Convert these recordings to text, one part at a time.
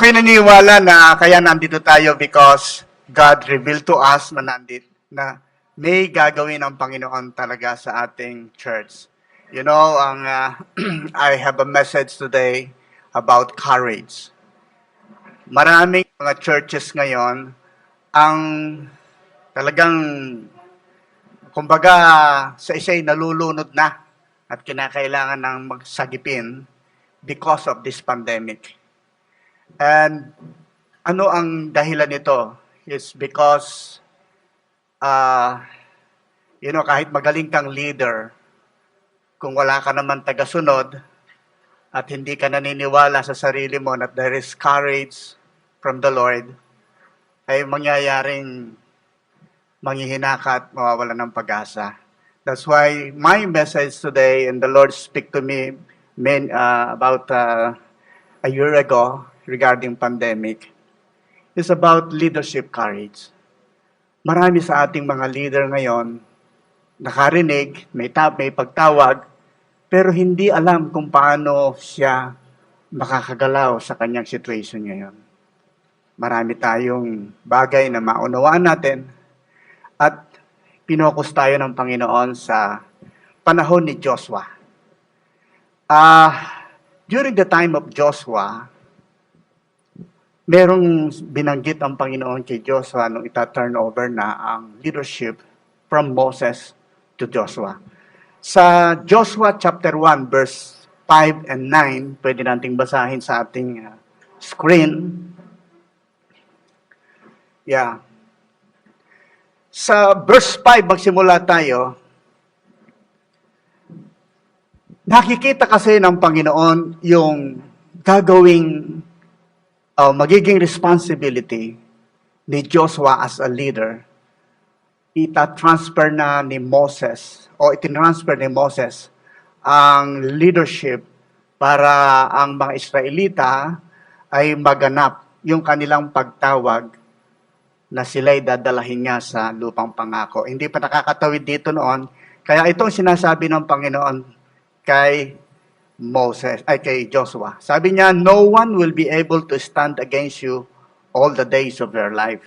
kami naniniwala na kaya nandito tayo because God revealed to us na may gagawin ang Panginoon talaga sa ating church. You know, I have a message today about courage. Maraming mga churches ngayon ang talagang, kumbaga, sa isa'y nalulunod na at kinakailangan ng magsagipin because of this pandemic. And ano ang dahilan nito? Is because, kahit magaling kang leader, kung wala ka naman tagasunod at hindi ka naniniwala sa sarili mo that there is courage from the Lord, ay mangyayaring manghihinaka at mawawala ng pag-asa. That's why my message today, and the Lord speak to me about a year ago regarding pandemic, is about leadership courage. Marami sa ating mga leader ngayon, nakarinig, may pagtawag, pero hindi alam kung paano siya makakagalaw sa kanyang situation ngayon. Marami tayong bagay na maunawaan natin at pinokus tayo ng Panginoon sa panahon ni Joshua. During the time of Joshua, merong binanggit ang Panginoon kay Joshua nung ita-turn over na ang leadership from Moses to Joshua. Sa Joshua chapter 1 verse 5 and 9, pwede nating basahin sa ating screen. Yeah. Sa verse 5, magsimula tayo. Nakikita kasi ng Panginoon yung magiging responsibility ni Joshua as a leader. Ita-transfer na ni Moses, o itinransfer ni Moses ang leadership para ang mga Israelita ay maganap yung kanilang pagtawag na sila'y dadalahin niya sa lupang pangako. Hindi pa nakakatawid dito noon, kaya itong sinasabi ng Panginoon kay Joshua. Sabi niya, no one will be able to stand against you all the days of your life.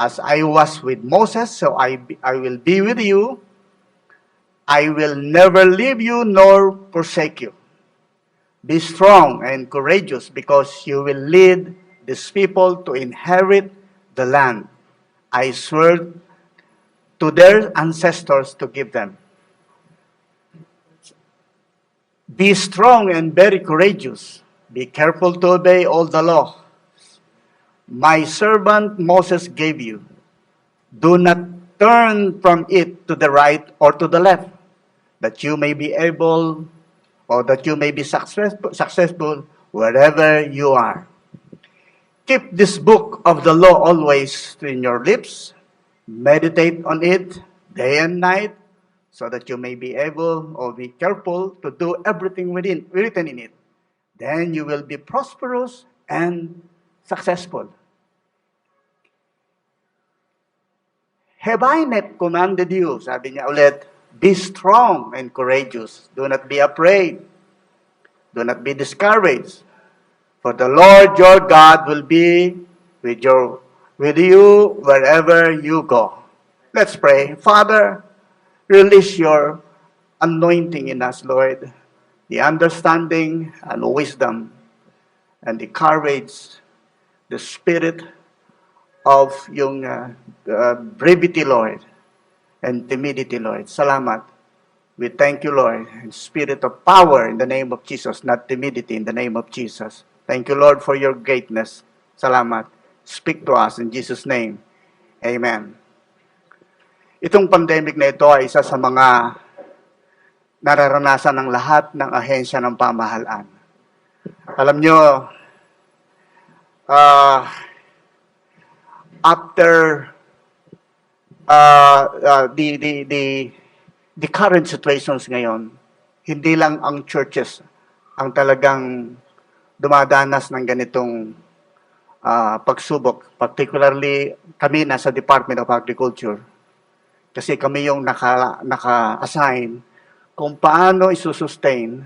As I was with Moses, so I will be with you. I will never leave you nor forsake you. Be strong and courageous because you will lead these people to inherit the land I swore to their ancestors to give them. Be strong and very courageous. Be careful to obey all the law my servant Moses gave you. Do not turn from it to the right or to the left, that you may be able or that you may be successful wherever you are. Keep this book of the law always in your lips. Meditate on it day and night, so that you may be able or be careful to do everything written in it. Then you will be prosperous and successful. Have I not commanded you? Sabi niya ulit, be strong and courageous. Do not be afraid. Do not be discouraged. For the Lord your God will be with you wherever you go. Let's pray. Father, release your anointing in us, Lord. The understanding and wisdom and the courage, the spirit of yung brevity, Lord, and timidity, Lord. Salamat. We thank you, Lord, in spirit of power in the name of Jesus, not timidity in the name of Jesus. Thank you, Lord, for your greatness. Salamat. Speak to us in Jesus' name. Amen. Itong pandemic na ito ay isa sa mga nararanasan ng lahat ng ahensya ng pamahalaan. Alam nyo, after the current situations ngayon, hindi lang ang churches ang talagang dumadanas ng ganitong pagsubok. Particularly, kami nasa Department of Agriculture. Kasi kami yung naka-assign kung paano isusustain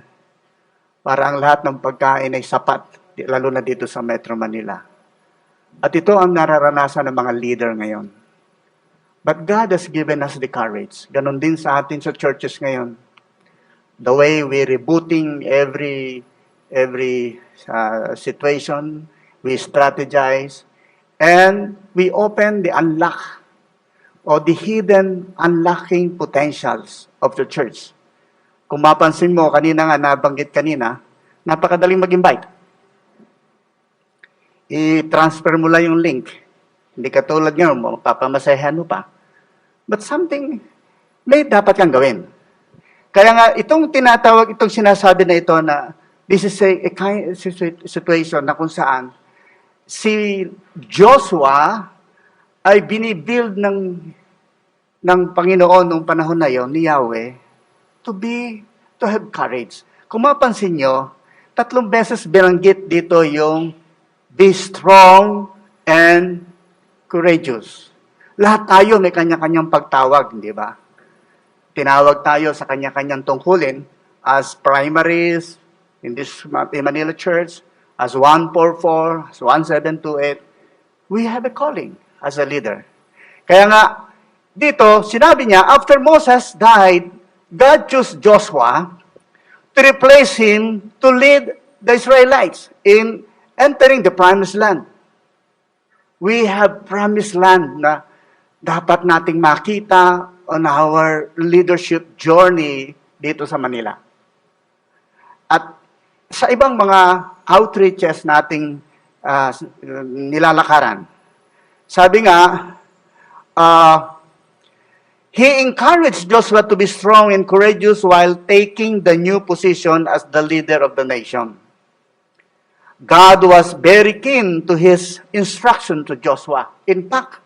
para ang lahat ng pagkain ay sapat lalo na dito sa Metro Manila. At ito ang nararanasan ng mga leader ngayon. But God has given us the courage. Ganon din sa atin sa churches ngayon. The way we rebooting every situation, we strategize, and we open the unlock or the hidden unlocking potentials of the church. Kung mapansin mo, kanina nga nabanggit kanina, napakadaling mag-invite. I-transfer mo lang yung link. Hindi katulad ngayon, papamasayahan mo pa. But something, may dapat kang gawin. Kaya nga, itong sinasabi na ito na this is a kind of situation na kung saan si Joshua ay binibuild ng Panginoon nung panahon na yon ni Yahweh to have courage. Kung mapansin nyo, 3 beses binanggit dito yung be strong and courageous. Lahat tayo may kanya-kanyang pagtawag, di ba? Tinawag tayo sa kanya-kanyang tungkulin as primaries in this Manila Church, as 144, as 1728. We have a calling as a leader. Kaya nga, dito, sinabi niya, after Moses died, God chose Joshua to replace him to lead the Israelites in entering the promised land. We have promised land na dapat nating makita on our leadership journey dito sa Manila. At sa ibang mga outreaches nating nilalakaran, sabi nga, he encouraged Joshua to be strong and courageous while taking the new position as the leader of the nation. God was very keen to his instruction to Joshua. In fact,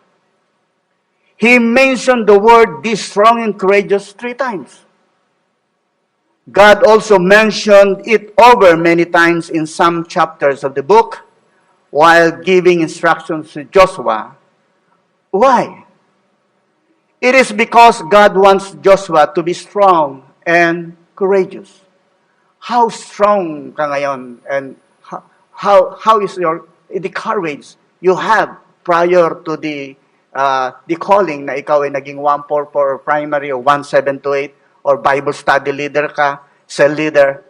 he mentioned the word be strong and courageous 3 times. God also mentioned it over many times in some chapters of the book while giving instructions to Joshua. Why? It is because God wants Joshua to be strong and courageous. How strong ka ngayon and how is the courage you have prior to the calling na ikaw ay naging 144 primary o 1728 or Bible study leader ka, cell leader.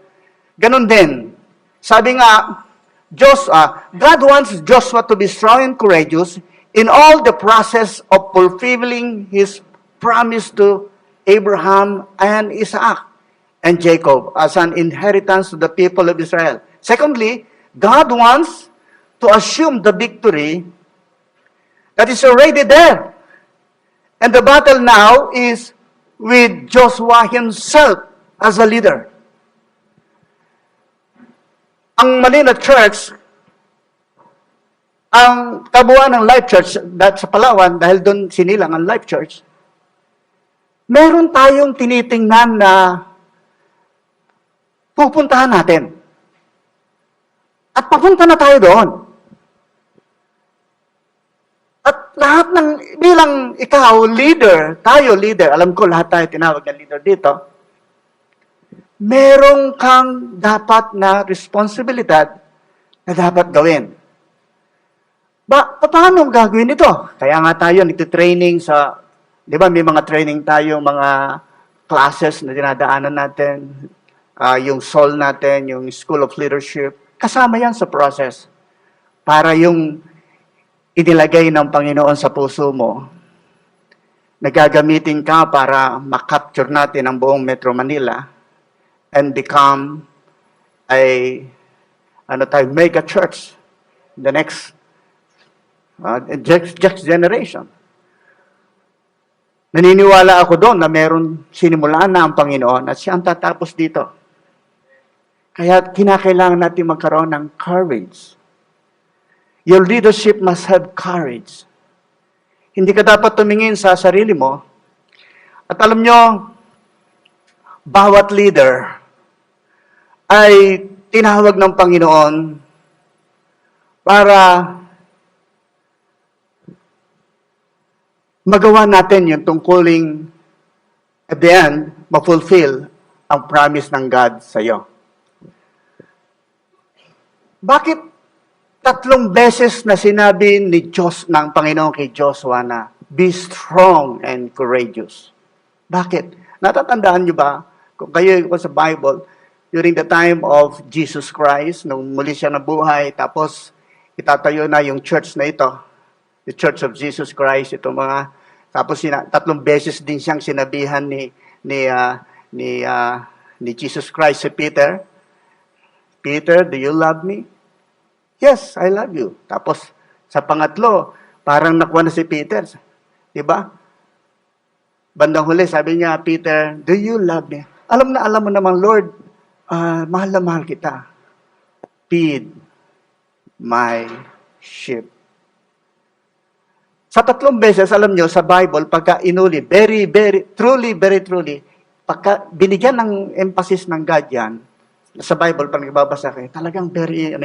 Ganon din. Sabi nga, God wants Joshua to be strong and courageous in all the process of fulfilling his promise to Abraham and Isaac and Jacob as an inheritance to the people of Israel. Secondly, God wants to assume the victory that is already there. And the battle now is with Joshua himself as a leader. Ang Manila Church, ang kabuuan ng Life Church sa Palawan, dahil doon sinilang ang Life Church, meron tayong tinitingnan na pupuntahan natin. At papunta na tayo doon. At lahat bilang ikaw, leader, tayo leader, alam ko lahat tayo tinawag na leader dito, merong kang dapat na responsibilidad na dapat gawin. Paano gagawin ito? Kaya nga tayo nagtitraining sa, di ba may mga training tayo, mga classes na dinadaanan natin, yung SOL natin, yung School of Leadership, kasama yan sa process. Para yung inilagay ng Panginoon sa puso mo, nagagamitin ka para makapture natin ang buong Metro Manila and become mega church the next generation. Naniniwala ako doon na meron sinimulaan na ang Panginoon at siya ang tatapos dito. Kaya kinakailangan natin magkaroon ng courage. Your leadership must have courage. Hindi ka dapat tumingin sa sarili mo. At alam nyo, bawat leader ay tinawag ng Panginoon para magawa natin yung tungkuling at the end, ma-fulfill ang promise ng God sa iyo. Bakit 3 beses na sinabi ng Panginoon kay Joshua na, be strong and courageous. Bakit? Natatandaan niyo ba, kung kayo sa Bible, during the time of Jesus Christ, nung muli siya nabuhay, tapos itatayo na yung church na ito, the Church of Jesus Christ, ito mga, tapos 3 beses din siyang sinabihan ni Jesus Christ si Peter, Peter, do you love me? Yes, I love you. Tapos, sa pangatlo, parang nakuha na si Peter. Diba? Bandang huli, sabi niya, Peter, do you love me? Alam mo namang, Lord, mahal na mahal kita. Feed my sheep. Sa 3 beses, alam nyo, sa Bible, pagka inuli, very, very truly, pagka binigyan ng emphasis ng God yan, sa Bible, pag nagbabasa kayo, talagang very,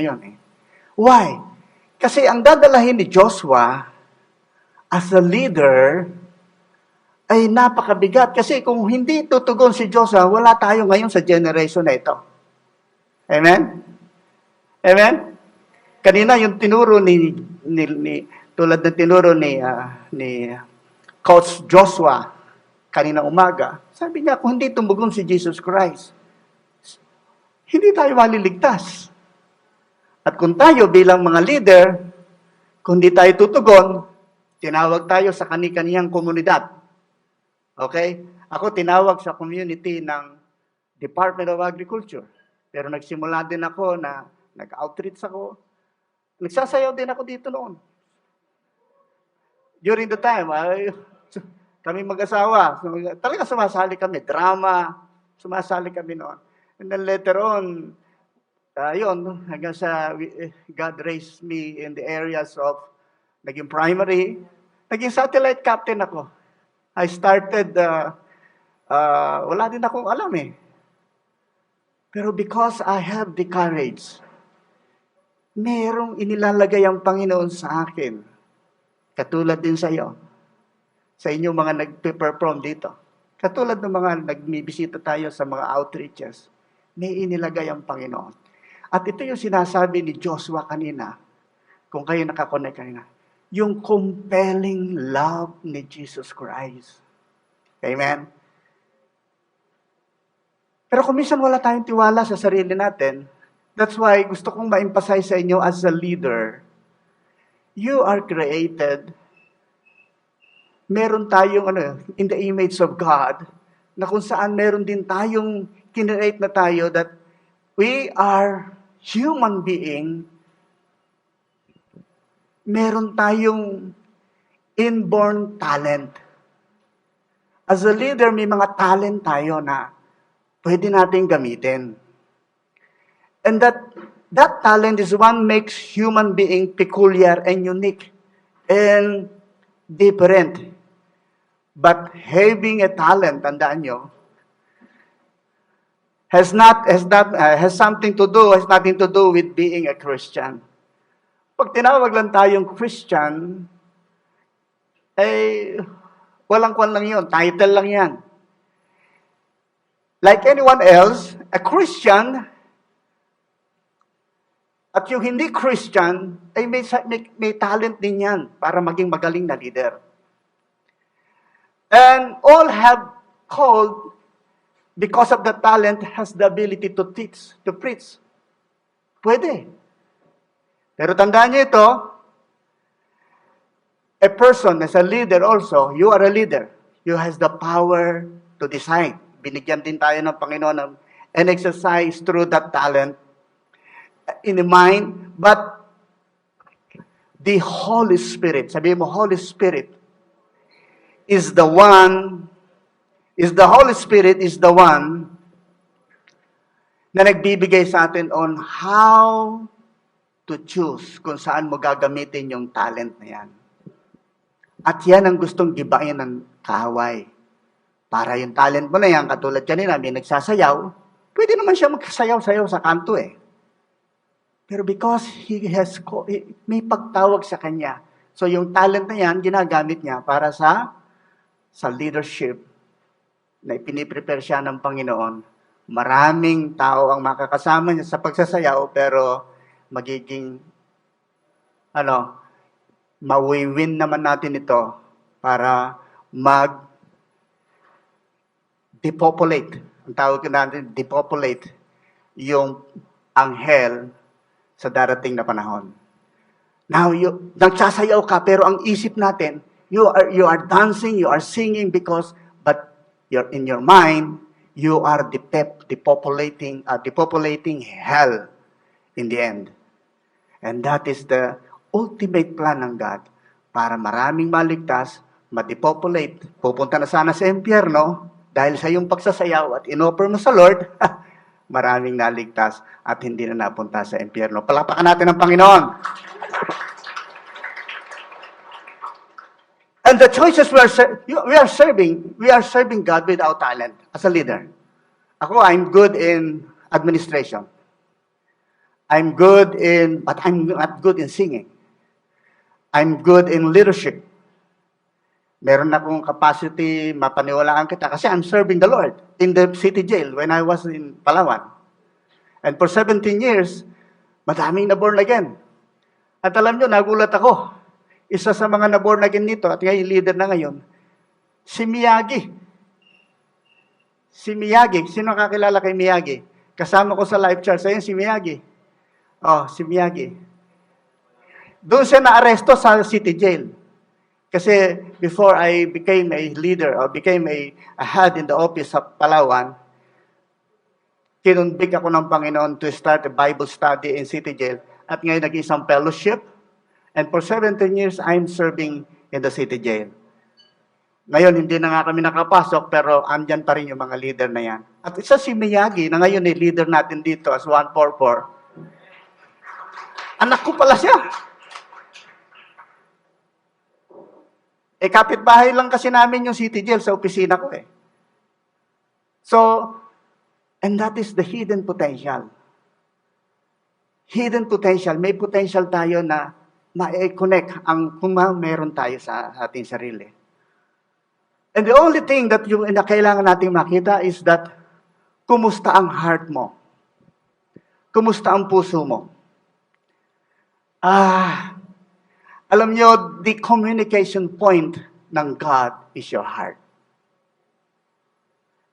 Why? Kasi ang dadalahin ni Joshua as a leader ay napakabigat. Kasi kung hindi tutugon si Joshua, wala tayo ngayon sa generation na ito. Amen? Amen? Kanina yung tinuro tulad ng tinuro ni Coach Joshua kanina umaga, sabi niya, kung hindi tumugon si Jesus Christ, hindi tayo maliligtas. At kung tayo bilang mga leader, kung di tayo tutugon, tinawag tayo sa kani-kaniyang komunidad. Okay? Ako tinawag sa community ng Department of Agriculture. Pero nagsimula din ako na nag-outreach ako. Nagsasayaw din ako dito noon. During the time, kami mag-asawa. Talaga sumasali kami. Drama. Sumasali kami noon. And then later on, hanggang sa God raised me in the areas of naging primary, naging satellite captain ako. I started, wala din akong alam eh. Pero because I have the courage, merong inilalagay ang Panginoon sa akin. Katulad din sa iyo. Sa inyo mga nag-perform dito. Katulad ng mga nagbibisita tayo sa mga outreaches, may inilagay ang Panginoon. At ito yung sinasabi ni Joshua kanina, kung kayo nakakonect kanina, yung compelling love ni Jesus Christ. Amen? Pero kung minsan wala tayong tiwala sa sarili natin, that's why gusto kong ma-emphasize sa inyo as a leader, you are created, meron tayong in the image of God, na kung saan meron din tayong kinreate na tayo that we are human being, meron tayong inborn talent. As a leader, may mga talent tayo na pwede natin gamitin. And that talent is one makes human being peculiar and unique and different. But having a talent, tandaan nyo, has nothing to do with being a Christian. Pag tinawag lang tayong Christian, walang kwan lang yun, title lang yan. Like anyone else, a Christian, at yung hindi Christian, ay may talent din yan para maging magaling na leader. And all have called, because of the talent, has the ability to teach, to preach. Pwede. Pero tandaan niyo ito, a person as a leader also, you are a leader. You has the power to decide. Binigyan din tayo ng Panginoon and exercise through that talent in the mind, but the Holy Spirit, sabihin mo, Holy Spirit is the one na nagbibigay sa atin on how to choose kung saan mo gagamitin yung talent na yan. At yan ang gustong gibain ng kaaway. Para yung talent mo na yan, katulad kanina, may nagsasayaw, pwede naman siya magsayaw-sayaw sa kanto eh. Pero because may pagtawag sa kanya, so yung talent na yan, ginagamit niya para sa leadership na ipiniprepare siya ng Panginoon. Maraming tao ang makakasama niya sa pagsasayaw, pero magiging mawiwin naman natin ito para depopulate. Ang tawag natin, depopulate yung anghel sa darating na panahon. Now, nagsasayaw ka, pero ang isip natin, you are dancing, you are singing but you're in your mind, you are depopulating hell in the end. And that is the ultimate plan ng God para maraming maligtas, ma-depopulate. Pupunta na sana sa impyerno dahil sa iyong pagsasayaw at inoffer mo sa Lord, maraming naligtas at hindi na napunta sa impyerno. Palapakan natin ang Panginoon. And the choices we are serving God without talent as a leader. I'm good in administration. But I'm not good in singing. I'm good in leadership. Meron akong capacity, mapaniwalaan kita kasi I'm serving the Lord in the city jail when I was in Palawan. And for 17 years, madaming na-born again. At alam nyo, nagulat ako. Isa sa mga na-born again nito, at ngayon leader na ngayon, si Miyagi. Si Miyagi. Sino kakilala kay Miyagi? Kasama ko sa life church. Ayun, si Miyagi. Si Miyagi. Doon siya na-aresto sa city jail. Kasi before I became a leader or became a head in the office sa Palawan, kinunbik ako ng Panginoon to start a Bible study in city jail. At ngayon nag-isang fellowship. And for 17 years, I'm serving in the city jail. Ngayon, hindi na nga kami nakapasok, pero andyan pa rin yung mga leader na yan. At isa si Miyagi, na ngayon ay leader natin dito as 144. Anak ko pala siya. Kapitbahay lang kasi namin yung city jail sa opisina ko . So, and that is the hidden potential. Hidden potential. May potential tayo na ma-connect kung meron tayo sa ating sarili. And the only thing that na kailangan nating makita is that kumusta ang heart mo? Kumusta ang puso mo? Alam nyo, the communication point ng God is your heart.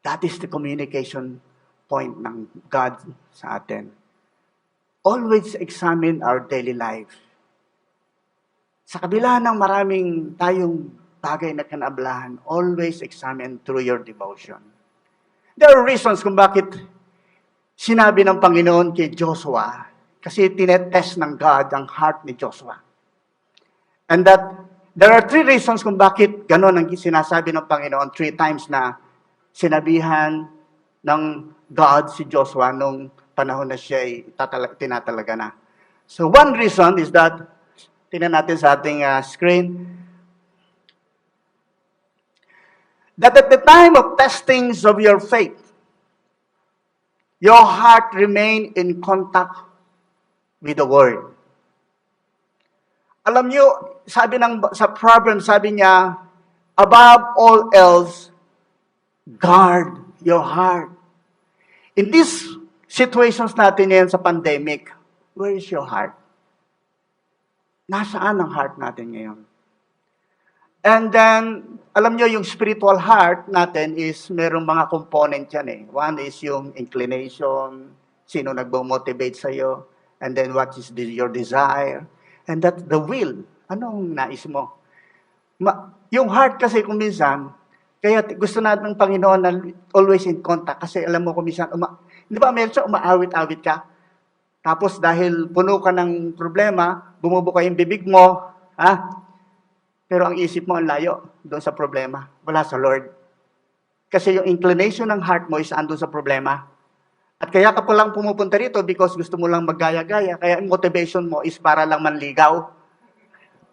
That is the communication point ng God sa atin. Always examine our daily life. Sa kabila ng maraming tayong bagay na kanablahan, always examine through your devotion. There are reasons kung bakit sinabi ng Panginoon kay Joshua, kasi tinetest ng God ang heart ni Joshua. And that there are 3 reasons kung bakit ganon ang sinasabi ng Panginoon 3 times na sinabihan ng God si Joshua nung panahon na siya ay tinatalaga na. So one reason is that, tingnan natin sa ating screen, that at the time of testings of your faith, your heart remain in contact with the Word. Alam niyo, sa Proverbs, sabi niya, above all else, guard your heart. In these situations natin ngayon sa pandemic, where is your heart? Nasaan ang heart natin ngayon? And then, alam nyo, yung spiritual heart natin is merong mga component yan . One is yung inclination, sino nagbo-motivate sa'yo, and then what is your desire, and that the will, anong nais mo? Yung heart kasi kung minsan, kaya gusto natin ng Panginoon na always in contact, kasi alam mo kung minsan, di ba meron umaawit-awit ka? Tapos dahil puno ka ng problema, bumubuka yung bibig mo, pero ang isip mo ang layo doon sa problema. Wala sa Lord. Kasi yung inclination ng heart mo is andun sa problema. At kaya ka palang pumupunta rito because gusto mo lang maggaya-gaya. Kaya yung motivation mo is para lang manligaw.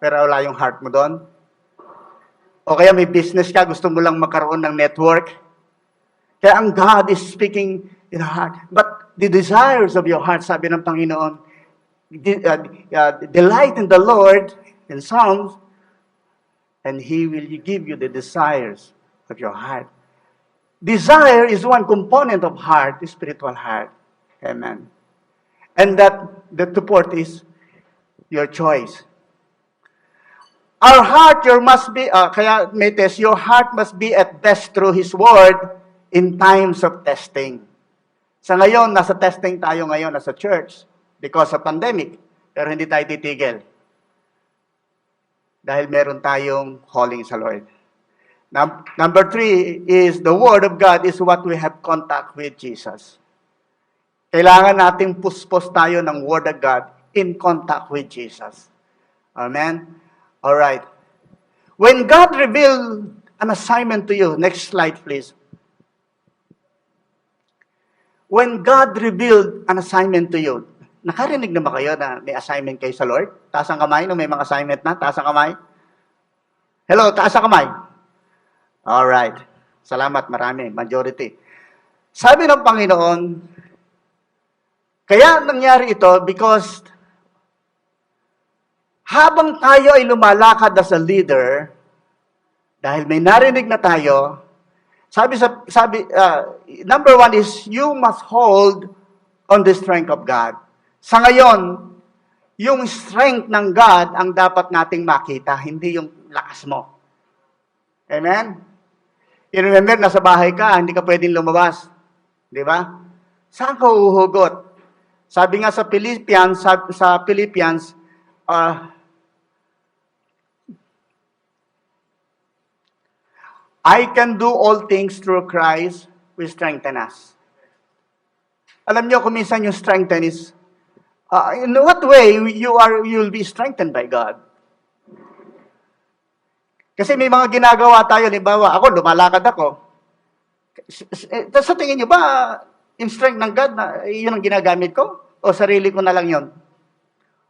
Pero wala yung heart mo doon. O kaya may business ka, gusto mo lang magkaroon ng network. Kaya ang God is speaking in the heart. But the desires of your heart, sabi ng Panginoon, delight in the Lord, in Psalms, and He will give you the desires of your heart. Desire is one component of heart, the spiritual heart. Amen. And that the support is your choice. Our heart, kaya may test, your heart must be at best through His Word in times of testing. Sa ngayon, nasa testing tayo ngayon as a church because of pandemic. Pero hindi tayo titigil. Dahil meron tayong calling sa Lord. Number 3 is the Word of God is what we have contact with Jesus. Kailangan nating puspos tayo ng Word of God in contact with Jesus. Amen? Alright. When God revealed an assignment to you, next slide please. When God revealed an assignment to you, nakarinig na ba kayo na may assignment kayo sa Lord? Taas ang kamay nung may mga assignment na. Taas ang kamay. Hello, taas ang kamay. Alright. Salamat, marami. Majority. Sabi ng Panginoon, kaya nangyari ito because habang tayo ay lumalakad as a leader, dahil may narinig na tayo, number 1 is you must hold on the strength of God. Sa ngayon, yung strength ng God ang dapat nating makita, hindi yung lakas mo. Amen? You remember, nasa bahay ka, hindi ka pwedeng lumabas. Di ba? Saan ka uhugot? Sabi nga sa Philippians, I can do all things through Christ who strengthens us. Alam niyo kung minsan yung strengthen is, in what way you'll be strengthened by God? Kasi may mga ginagawa tayo, halimbawa, ako, lumalakad ako. Sa tingin niyo ba, yung strength ng God, na yun ang ginagamit ko? O sarili ko na lang yun?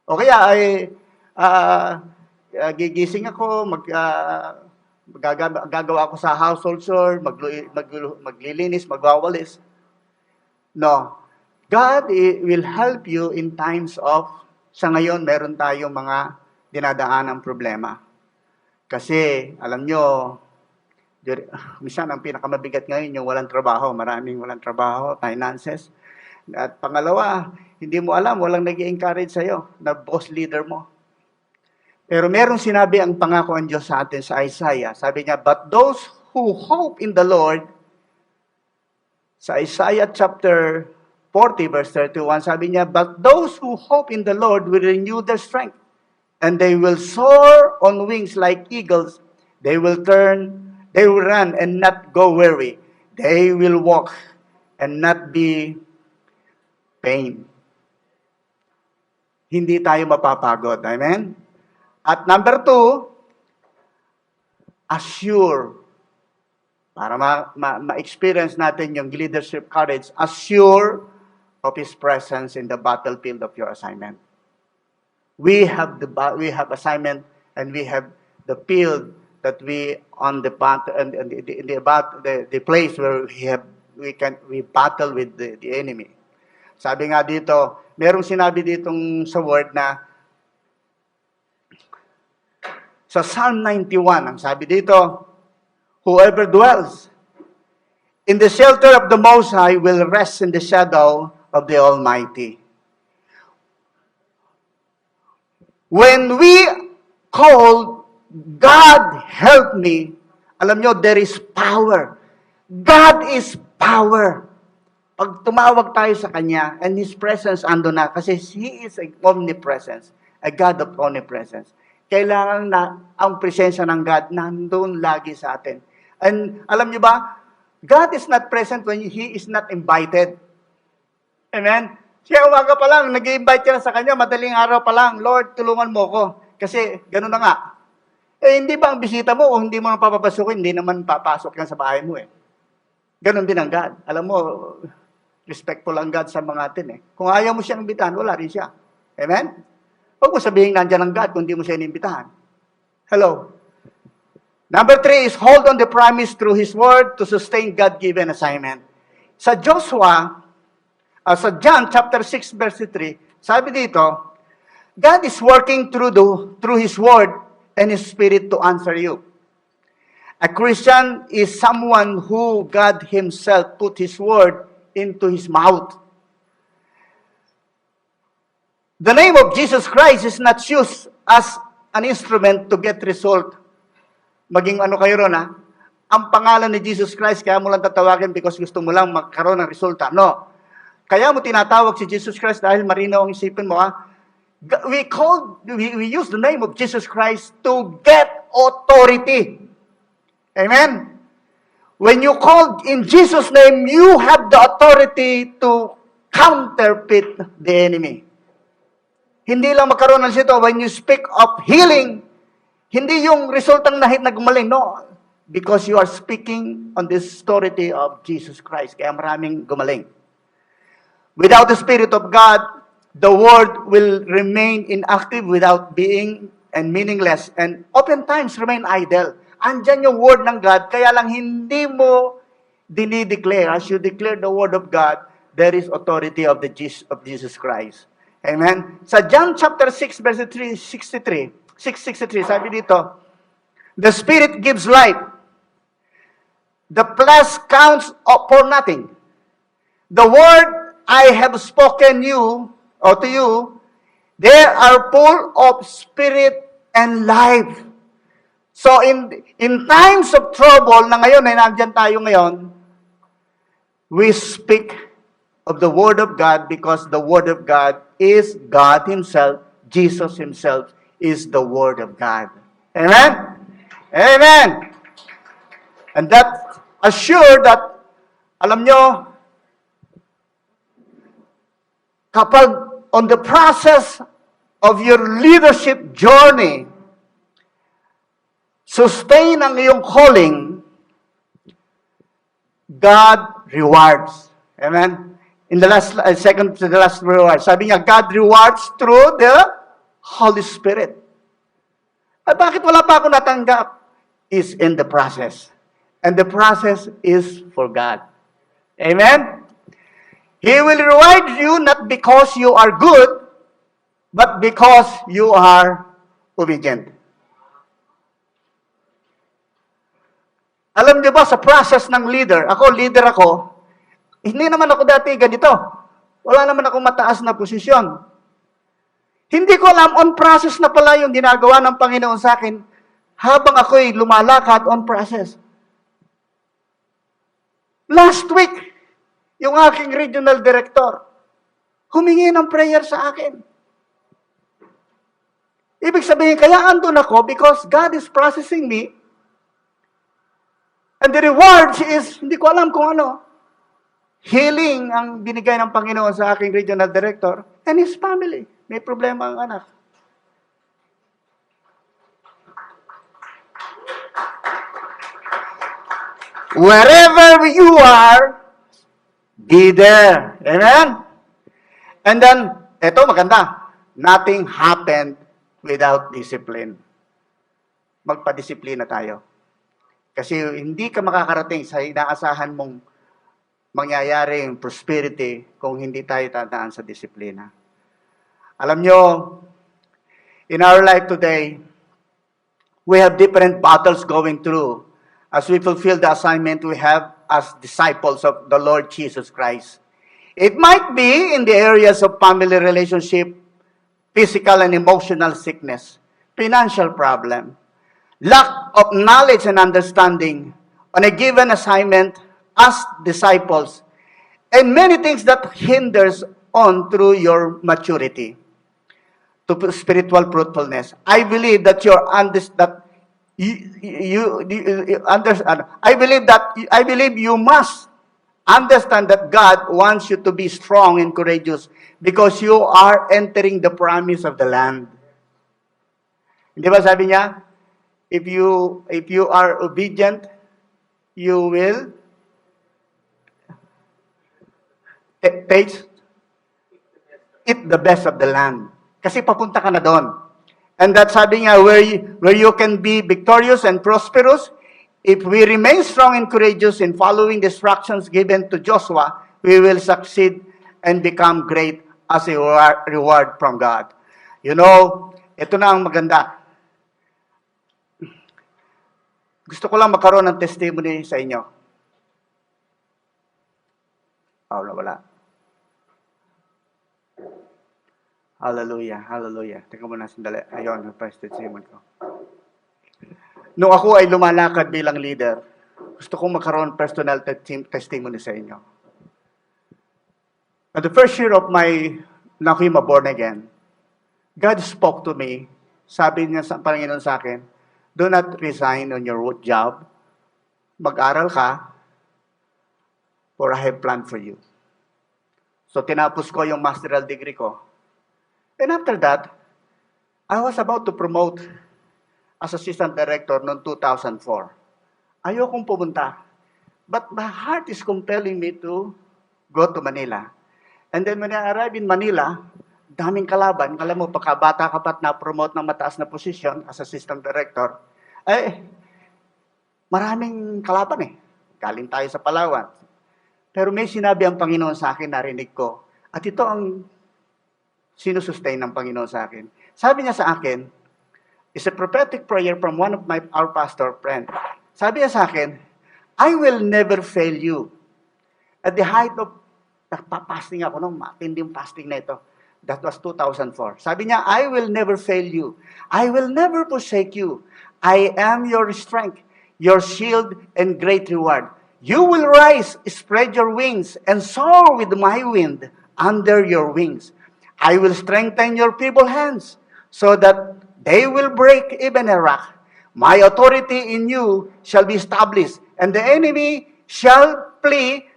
O kaya, gigising ako, gagawa ako sa household chore, maglilinis, magwawalis. No. God will help you in times of, sa ngayon, meron tayong mga dinadaanang problema. Kasi, alam nyo, minsan ang pinakamabigat ngayon yung walang trabaho. Maraming walang trabaho, finances. At pangalawa, hindi mo alam, walang nag-i-encourage sa'yo na boss leader mo. Pero merong sinabi ang pangako ang Diyos sa atin sa Isaiah. Sabi niya, but those who hope in the Lord, sa Isaiah chapter 40 verse 31, sabi niya, but those who hope in the Lord will renew their strength, and they will soar on wings like eagles. They will run and not go weary. They will walk and not be pain. Hindi tayo mapapagod. Amen? At number 2, assure. Para ma-experience natin yung leadership courage, assure of His presence in the battlefield of your assignment. We have assignment and we have the field that we on the place where we battle with the enemy. Sabi nga dito, merong sinabi ditong sa word na sa Psalm 91, ang sabi dito, whoever dwells in the shelter of the Most High will rest in the shadow of the Almighty. When we call, God help me, alam nyo, there is power. God is power. Pag tumawag tayo sa Kanya, and His presence ando na, kasi He is an omnipresence, a God of omnipresence. Kailangan na ang presensya ng God nandun lagi sa atin. And alam nyo ba, God is not present when He is not invited. Amen? Siya umaga pa lang, nag-i-invite ka na sa Kanya, madaling araw pa lang, Lord, tulungan mo ko. Kasi, gano'n na nga. Hindi ba ang bisita mo o hindi mo na papapasukin, hindi naman papasok yan sa bahay mo eh. Ganon din ang God. Alam mo, respectful ang God sa mga atin eh. Kung ayaw mo siyang imbitahan, wala rin siya. Amen? Huwag mo sabihin nandiyan ang God kung hindi mo siya inimbitahan. Hello? Number 3 is hold on the promise through His Word to sustain God-given assignment. Sa John chapter 6 verse 3, sabi dito, God is working through His Word and His Spirit to answer you. A Christian is someone who God Himself put His Word into his mouth. The name of Jesus Christ is not used as an instrument to get result. Maging ano kayo ron, ha? Ang pangalan ni Jesus Christ, kaya mo lang tatawagin because gusto mo lang magkaroon ng resulta. No. Kaya mo tinatawag si Jesus Christ dahil marinaw ang isipin mo, ha? We use the name of Jesus Christ to get authority. Amen? When you call in Jesus' name, you have the authority to counterfeit the enemy. Hindi lang magkaroon ng sito, when you speak of healing, hindi yung resultang nahit na gumaling, no. Because you are speaking on this authority of Jesus Christ. Kaya maraming gumaling. Without the Spirit of God, the Word will remain inactive without being and meaningless and oftentimes remain idle. Andyan yung Word ng God, kaya lang hindi mo dinideclare. As you declare the Word of God, there is authority of Jesus Christ. Amen? Sa John chapter 6, verse 663, sabi dito, the Spirit gives life. The flesh counts for nothing. The word I have spoken to you, they are full of spirit and life. So in times of trouble, na ngayon ay nandiyan tayo ngayon, we speak of the Word of God because the Word of God is God Himself. Jesus Himself is the Word of God. Amen? Amen! And that assure that, alam nyo, kapag on the process of your leadership journey, sustain ang iyong calling, God rewards. Amen? In the last, second to the last reward, sabi niya, God rewards through the Holy Spirit. At bakit wala pa ako natanggap? Is in the process. And the process is for God. Amen? He will reward you not because you are good, but because you are obedient. Alam niyo ba, sa process ng leader ako, hindi naman ako dati ganito. Wala naman ako mataas na posisyon. Hindi ko alam, on process na pala yung ginagawa ng Panginoon sa akin habang ako'y lumalakad on process. Last week, yung aking regional director, humingi ng prayer sa akin. Ibig sabihin, kaya andun ako because God is processing me. And the reward is, hindi ko alam kung ano, healing ang binigay ng Panginoon sa aking regional director and his family. May problema ang anak. Wherever you are, be there. Amen? And then, eto maganda, nothing happened without discipline. Magpa-disiplina tayo. Kasi hindi ka makakarating sa inaasahan mong mangyayari yung prosperity kung hindi tayo tataan sa disiplina. Alam nyo, in our life today, we have different battles going through as we fulfill the assignment we have as disciples of the Lord Jesus Christ. It might be in the areas of family relationship, physical and emotional sickness, financial problem, lack of knowledge and understanding on a given assignment as disciples, and many things that hinders on through your maturity to spiritual fruitfulness. I believe that I believe you must understand that God wants you to be strong and courageous because you are entering the promise of the land. Di ba sabi niya, if you are obedient, you will taste, eat the best of the land. Kasi papunta ka na doon. And that sabi nga, where you can be victorious and prosperous, if we remain strong and courageous in following the instructions given to Joshua, we will succeed and become great as a reward from God. You know, ito na ang maganda. Gusto ko lang magkaroon ng testimony sa inyo. Wala. Hallelujah, hallelujah. Teka muna sandali. Ayun, ang first testimony ko. Nung ako ay lumalakad bilang leader, gusto kong magkaroon personal testimony sa inyo. At the first year of my, na ako'y born again, God spoke to me. Sabi niya sa Panginoon sa akin, do not resign on your job. Mag-aral ka, for I have planned for you. So tinapos ko yung masteral degree ko. And after that, I was about to promote as assistant director noong 2004. Ayokong pumunta. But my heart is compelling me to go to Manila. And then when I arrived in Manila, daming kalaban. Alam mo, pagkabata ka pa't na-promote ng mataas na position as assistant director, maraming kalaban eh. Galing tayo sa Palawan. Pero may sinabi ang Panginoon sa akin, narinig ko. At ito ang sinusustain ng Panginoon sa akin. Sabi niya sa akin, it's a prophetic prayer from one of our pastor friend. Sabi niya sa akin, I will never fail you. At the height of, nagpa-fasting ako nung matinding fasting na ito. That was 2004. Sabi niya, I will never fail you. I will never forsake you. I am your strength, your shield, and great reward. You will rise, spread your wings, and soar with my wind under your wings. I will strengthen your feeble hands, so that they will break even a rock. My authority in you shall be established, and the enemy shall flee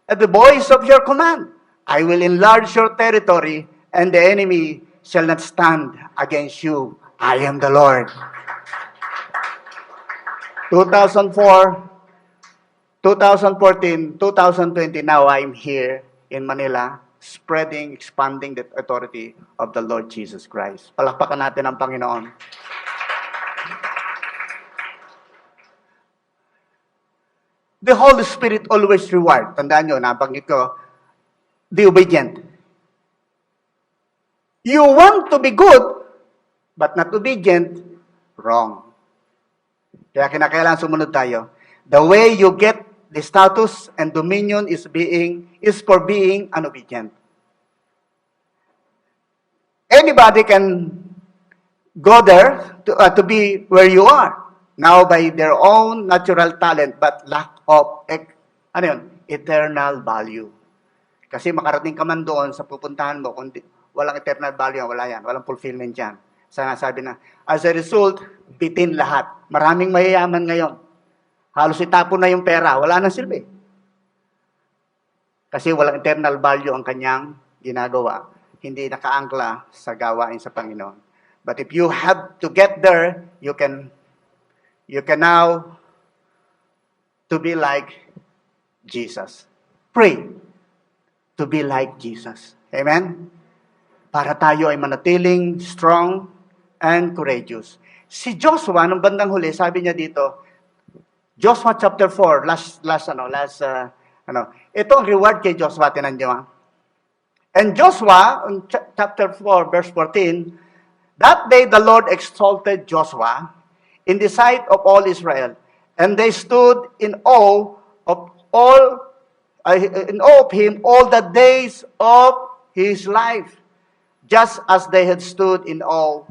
at the voice of your command. I will enlarge your territory, and the enemy shall not stand against you. I am the Lord. 2004, 2014, 2020, now I'm here in Manila, spreading, expanding the authority of the Lord Jesus Christ. Palakpakan natin ang Panginoon. The Holy Spirit always reward. Tandaan nyo, nabanggit ko, the obedient. You want to be good, but not obedient, wrong. Kaya kinakailangan sumunod tayo. The way you get the status and dominion is for being unobedient. Anybody can go there to be where you are now by their own natural talent but lack of eternal value. Kasi makarating ka man doon sa pupuntahan mo, kung walang eternal value, wala yan, walang fulfillment yan. Sabi na, as a result, bitin lahat. Maraming mayayaman ngayon. Halos itapon na yung pera, wala nang silbi. Kasi walang eternal value ang kanyang ginagawa. Hindi nakaangkla sa gawain sa Panginoon. But if you have to get there, you can now to be like Jesus. Pray to be like Jesus. Amen? Para tayo ay manatiling strong and courageous. Si Joshua, nung bandang huli, sabi niya dito, Joshua chapter 4, ito ang reward kay Joshua, tinan niyo. And Joshua, chapter 4, verse 14, that day the Lord exalted Joshua in the sight of all Israel, and they stood in awe of him all the days of his life, just as they had stood in awe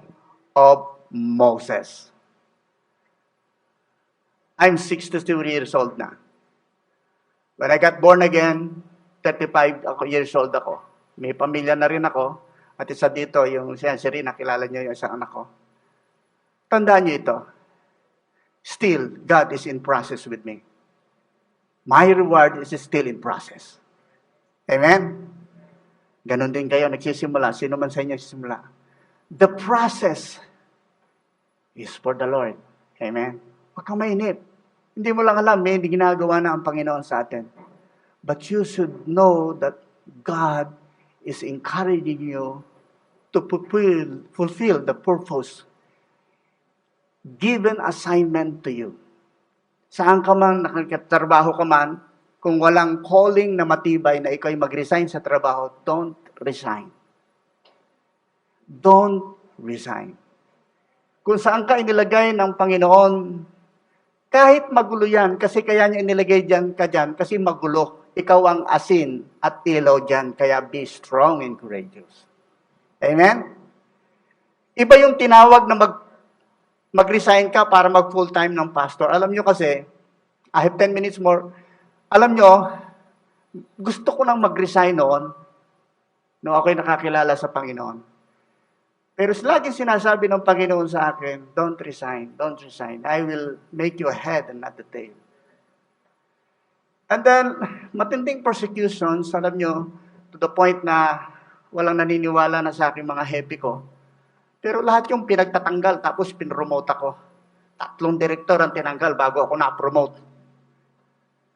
of Moses. I'm 62 years old na. When I got born again, 35 years old ako. May pamilya na rin ako. At isa dito, yung si Rina, nakilala niyo yung isang anak ko. Tandaan niyo ito. Still, God is in process with me. My reward is still in process. Amen? Ganon din kayo, nagsisimula. Sino man sa inyo nagsisimula. The process is for the Lord. Amen? Huwag kang mainip. Hindi mo lang alam, may hindi ginagawa na ang Panginoon sa atin. But you should know that God is encouraging you to fulfill the purpose given assignment to you. Saan ka man, nakakatrabaho ka man, kung walang calling na matibay na ikaw ay mag-resign sa trabaho, don't resign. Don't resign. Kung saan ka inilagay ng Panginoon, kahit magulo yan, kasi kaya niya inilagay dyan ka dyan, kasi magulo. Ikaw ang asin at ilaw dyan, kaya be strong and courageous. Amen? Iba yung tinawag na mag-resign ka para mag full-time ng pastor. Alam nyo kasi, I have 10 minutes more. Alam nyo, gusto ko nang mag-resign noon ako'y nakakilala sa Panginoon. Pero laging sinasabi ng Panginoon sa akin, don't resign, don't resign. I will make you a head and not the tail. And then, matinding persecutions, alam nyo, to the point na walang naniniwala na sa aking mga happy ko. Pero lahat yung pinagtatanggal, tapos pinromote ako. 3 direktor ang tinanggal bago ako na-promote.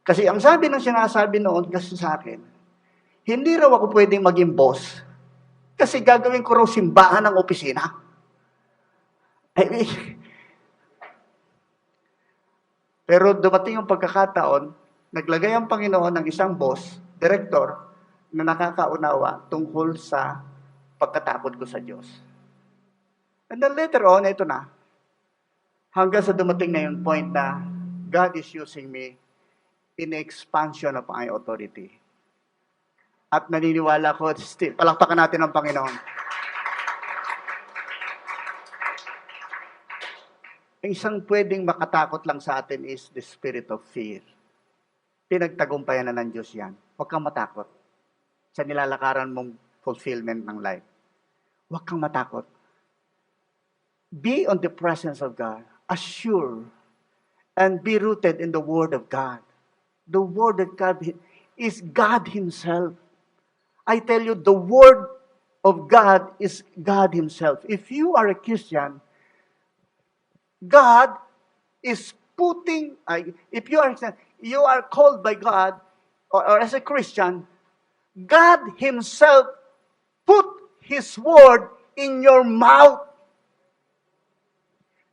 Kasi ang sabi ng sinasabi noon kasi sa akin, hindi raw ako pwedeng maging boss kasi gagawin ko raw simbahan ng opisina. Pero dumating yung pagkakataon, naglagay ang Panginoon ng isang boss, director, na nakakaunawa tungkol sa pagkatakot ko sa Diyos. And then later on, ito na. Hanggang sa dumating na yung point na God is using me in the expansion of my authority. At naniniwala ko, still, palakpakan natin ang Panginoon. Ang isang pwedeng makatakot lang sa atin is the spirit of fear. Pinagtagumpayan na ng Diyos yan. Huwag kang matakot sa nilalakaran mong fulfillment ng life. Huwag kang matakot. Be on the presence of God. Assure and be rooted in the Word of God. The Word of God is God Himself. I tell you, the Word of God is God Himself. If you are a Christian, God is putting, if you are called by God, or as a Christian, God Himself put His Word in your mouth.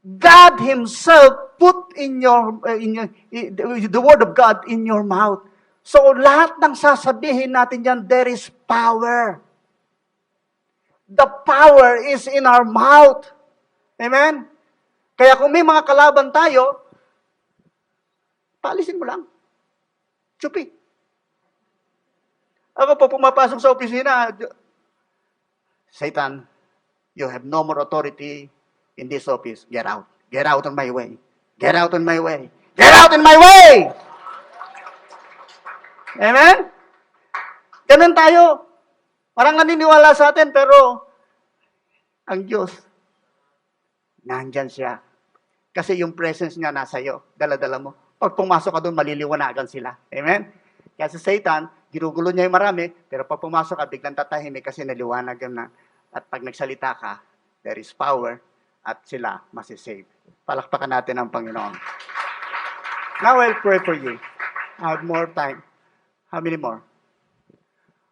God Himself put the Word of God in your mouth. So, lahat ng sasabihin natin yan, there is power. The power is in our mouth. Amen? Kaya kung may mga kalaban tayo, paalisin mo lang. Chupi. Ako po pumapasok sa opisina, Satan, you have no more authority in this office. Get out. Get out on my way. Get out on my way. Get out on my way! Amen? Ganun tayo. Parang naniniwala sa atin, pero ang Diyos, nandyan siya. Kasi yung presence niya nasa iyo, dala-dala mo. Pag pumasok ka doon, maliliwanagan sila. Amen? Kaya sa Satan, ginugulo niya yung marami, pero pag pumasok ka, biglang tatahimik kasi naliwanag na. At pag nagsalita ka, there is power, at sila masisave. Palakpakan natin ang Panginoon. Now I'll pray for you. I have more time. How many more?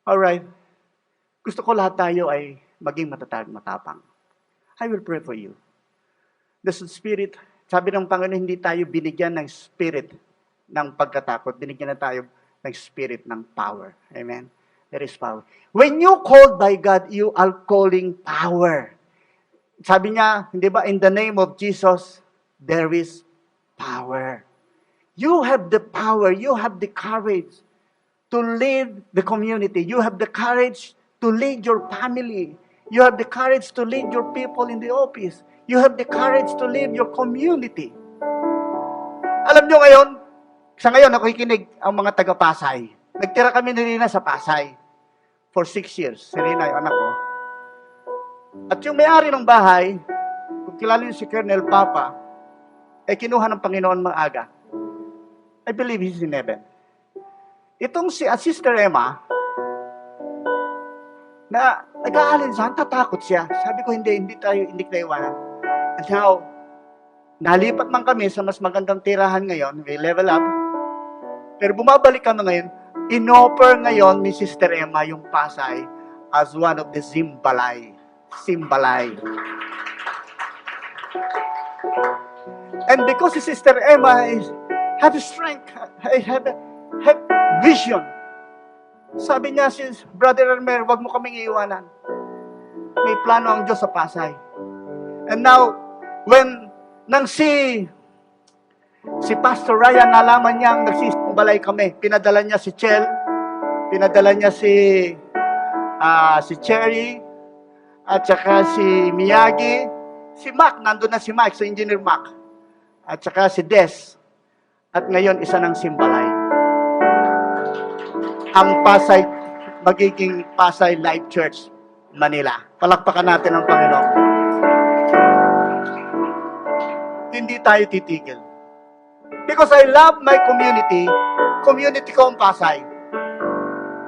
Alright. Gusto ko lahat tayo ay maging matatag, matapang. I will pray for you. The Spirit, sabi ng Panginoon, hindi tayo binigyan ng spirit ng pagkatakot. Binigyan na tayo ng spirit ng power. Amen? There is power. When you called by God, you are calling power. Sabi niya, hindi ba, in the name of Jesus, there is power. You have the power. You have the courage to lead the community. You have the courage to lead your family. You have the courage to lead your people in the office. You have the courage to lead your community. Alam nyo ngayon, sa ngayon nakikinig ang mga taga-Pasay. Nagtira kami ni Rina sa Pasay for 6 years. Si Rina, yung anak ko. At yung may-ari ng bahay, kung kilala niyo si Colonel Papa, ay kinuha ng Panginoon maaga. I believe he's in heaven. Itong si Sister Emma, na nag-aalinsan, tatakot siya. Sabi ko, hindi kita iwanan. And now, nalipat man kami sa mas magandang tirahan ngayon, may level up. Pero bumabalik kami ngayon, inoffer ngayon ni Sister Emma yung Pasay as one of the Zimbalay. And because si Sister Emma have strength, have vision. Sabi niya, si Brother Elmer, wag mo kaming iiwanan. May plano ang Diyos sa Pasay. And now, when nang si Pastor Ryan nalaman niyang nagsisumbalay kami, pinadala niya si Chel, pinadala niya si Cherry, at saka si Miyagi, si Mac, nandun na si Mike, si Engineer Mac, at saka si Des, at ngayon isa ng Simbalay. Ang Pasay, magiging Pasay Life Church, Manila. Palakpakan natin ang Panginoon. Hindi tayo titigil. Because I love my community, community ko ang Pasay.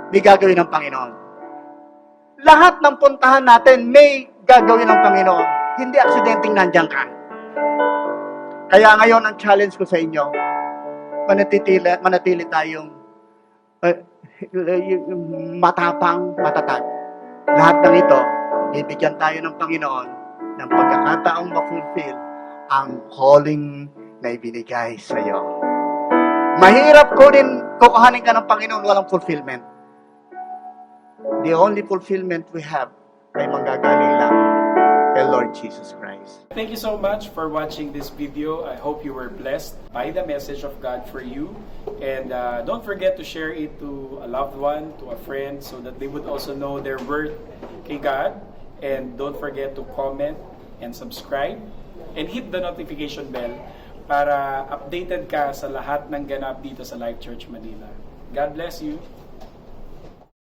May gagawin ng Panginoon. Lahat ng puntahan natin, may gagawin ng Panginoon. Hindi aksidenteng nandiyan ka. Kaya ngayon, ang challenge ko sa inyo, manatili tayong matapang, matatag. Lahat ng ito, bibigyan tayo ng Panginoon ng pagkakataong ma-fulfill ang calling na ibinigay sa iyo. Mahirap kukuhanin ka ng Panginoon walang fulfillment. The only fulfillment we have ay manggagaling lang kay Lord Jesus Christ. Thank you so much for watching this video. I hope you were blessed by the message of God for you. And don't forget to share it to a loved one, to a friend, so that they would also know their worth kay God. And don't forget to comment and subscribe and hit the notification bell para updated ka sa lahat ng ganap dito sa Life Church Manila. God bless you.